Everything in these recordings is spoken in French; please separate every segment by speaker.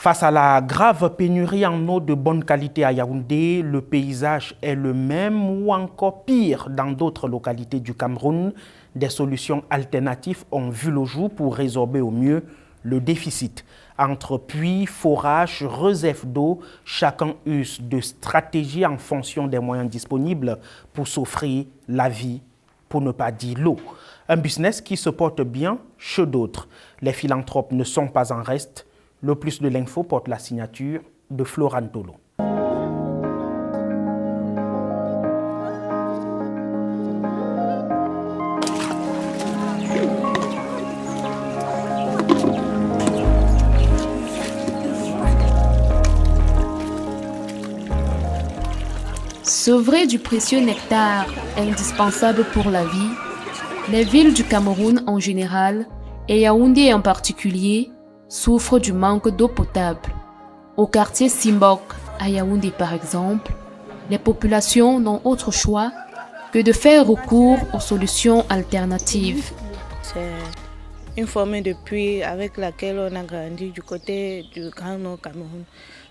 Speaker 1: Face à la grave pénurie en eau de bonne qualité à Yaoundé, le paysage est le même ou encore pire dans d'autres localités du Cameroun. Des solutions alternatives ont vu le jour pour résorber au mieux le déficit. Entre puits, forages, réserves d'eau, chacun use de stratégies en fonction des moyens disponibles pour s'offrir la vie, pour ne pas dire l'eau. Un business qui se porte bien chez d'autres. Les philanthropes ne sont pas en reste. Le plus de l'info porte la signature de Florent Tolo.
Speaker 2: Sevrées du précieux nectar indispensable pour la vie, les villes du Cameroun en général et Yaoundé en particulier souffrent du manque d'eau potable. Au quartier Simbok, à Yaoundé par exemple, les populations n'ont autre choix que de faire recours aux solutions alternatives.
Speaker 3: C'est une forme de puits avec laquelle on a grandi du côté du Grand Nord Cameroun.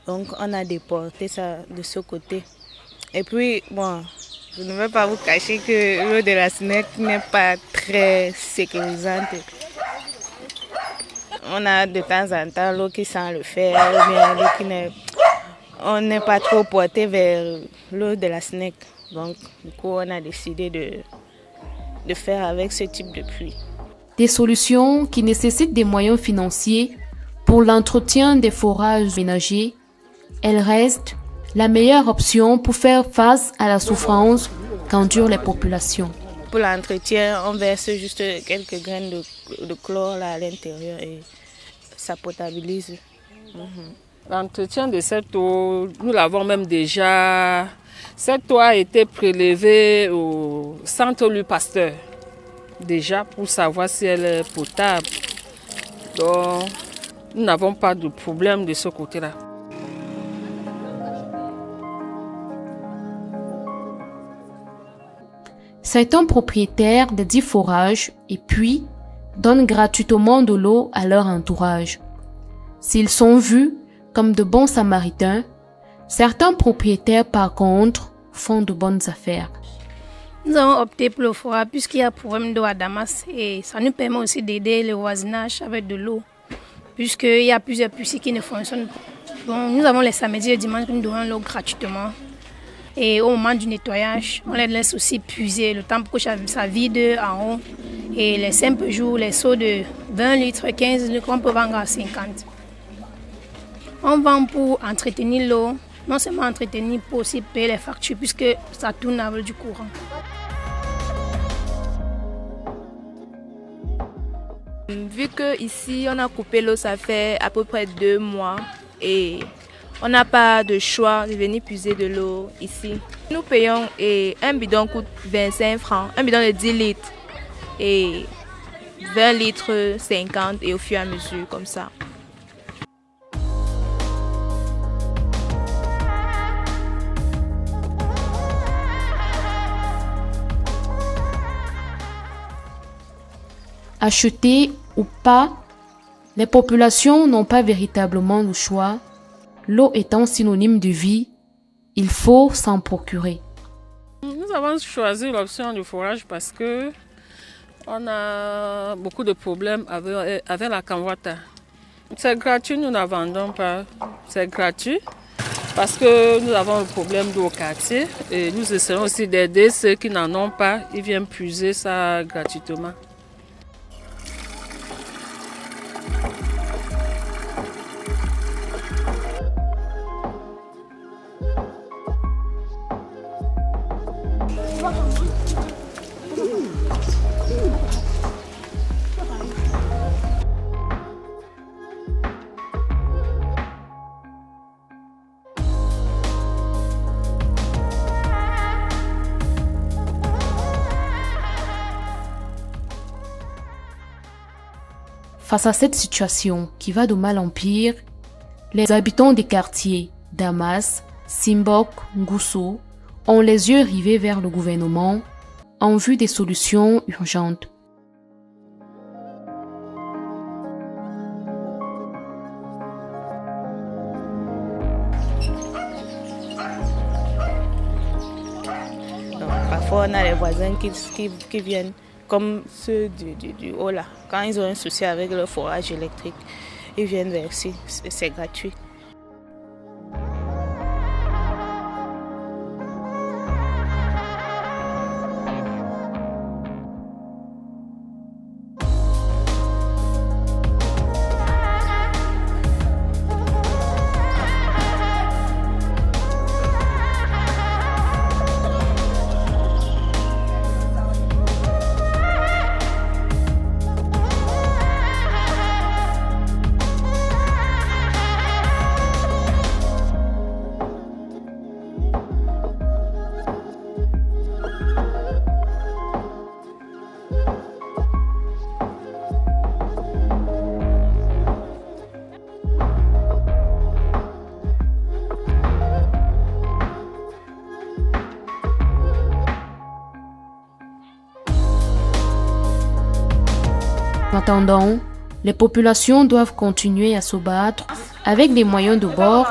Speaker 3: Donc on a déporté ça de ce côté. Et puis, bon, je ne vais pas vous cacher que l'eau de la SNEC n'est pas très sécurisante. On a de temps en temps l'eau qui sent le fer, ou bien l'eau qui n'est... On n'est pas trop porté vers l'eau de la SNEC. Donc, du coup, on a décidé de faire avec ce type de puits.
Speaker 2: Des solutions qui nécessitent des moyens financiers pour l'entretien des forages ménagers, elles restent la meilleure option pour faire face à la souffrance qu'endurent les populations.
Speaker 3: Pour l'entretien, on verse juste quelques graines de chlore là à l'intérieur et ça potabilise.
Speaker 4: L'entretien de cette eau, nous l'avons même déjà... Cette eau a été prélevée au centre Louis Pasteur, déjà pour savoir si elle est potable. Donc, nous n'avons pas de problème de ce côté-là.
Speaker 2: Certains propriétaires des 10 forages et puis donnent gratuitement de l'eau à leur entourage. S'ils sont vus comme de bons samaritains, certains propriétaires par contre font de bonnes affaires.
Speaker 5: Nous avons opté pour le forage puisqu'il y a problème d'eau à Damas et ça nous permet aussi d'aider le voisinage avec de l'eau puisqu'il y a plusieurs puits qui ne fonctionnent pas. Donc, nous avons les samedis et dimanches que nous donnons l'eau gratuitement. Et au moment du nettoyage, on les laisse aussi puiser le temps pour que ça vide en haut. Et les simples jours, les seaux de 20 litres, 15 litres, on peut vendre à 50. On vend pour entretenir l'eau, non seulement entretenir, pour aussi payer les factures, puisque ça tourne avec du courant.
Speaker 6: Vu qu'ici, on a coupé l'eau, ça fait à peu près 2 mois. Et on n'a pas de choix de venir puiser de l'eau ici. Nous payons et un bidon coûte 25 francs, un bidon de 10 litres et 20 litres 50 et au fur et à mesure comme ça.
Speaker 2: Acheter ou pas, les populations n'ont pas véritablement le choix. L'eau étant synonyme de vie, il faut s'en procurer.
Speaker 4: Nous avons choisi l'option du forage parce que on a beaucoup de problèmes avec la Kamwata. C'est gratuit, nous ne vendons pas. C'est gratuit parce que nous avons un problème d'eau au quartier et nous essayons aussi d'aider ceux qui n'en ont pas. Ils viennent puiser ça gratuitement.
Speaker 2: Face à cette situation qui va de mal en pire, les habitants des quartiers Damas, Simbok, Ngousso ont les yeux rivés vers le gouvernement en vue des solutions urgentes.
Speaker 3: fois, on a les voisins qui viennent, comme ceux du haut là. Quand ils ont un souci avec le forage électrique, ils viennent verser, c'est gratuit.
Speaker 2: En attendant, les populations doivent continuer à se battre avec des moyens de bord,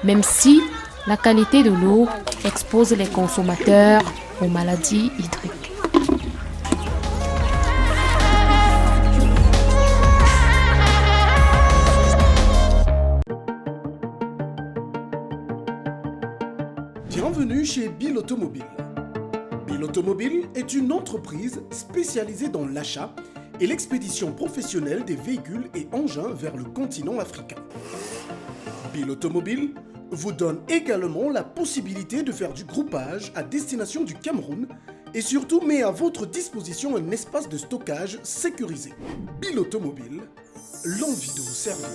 Speaker 2: même si la qualité de l'eau expose les consommateurs aux maladies hydriques.
Speaker 7: Bienvenue chez Bill Automobile. Bill Automobile est une entreprise spécialisée dans l'achat et l'expédition professionnelle des véhicules et engins vers le continent africain. Bill Automobile vous donne également la possibilité de faire du groupage à destination du Cameroun et surtout met à votre disposition un espace de stockage sécurisé. Bill Automobile, l'envie de vous servir.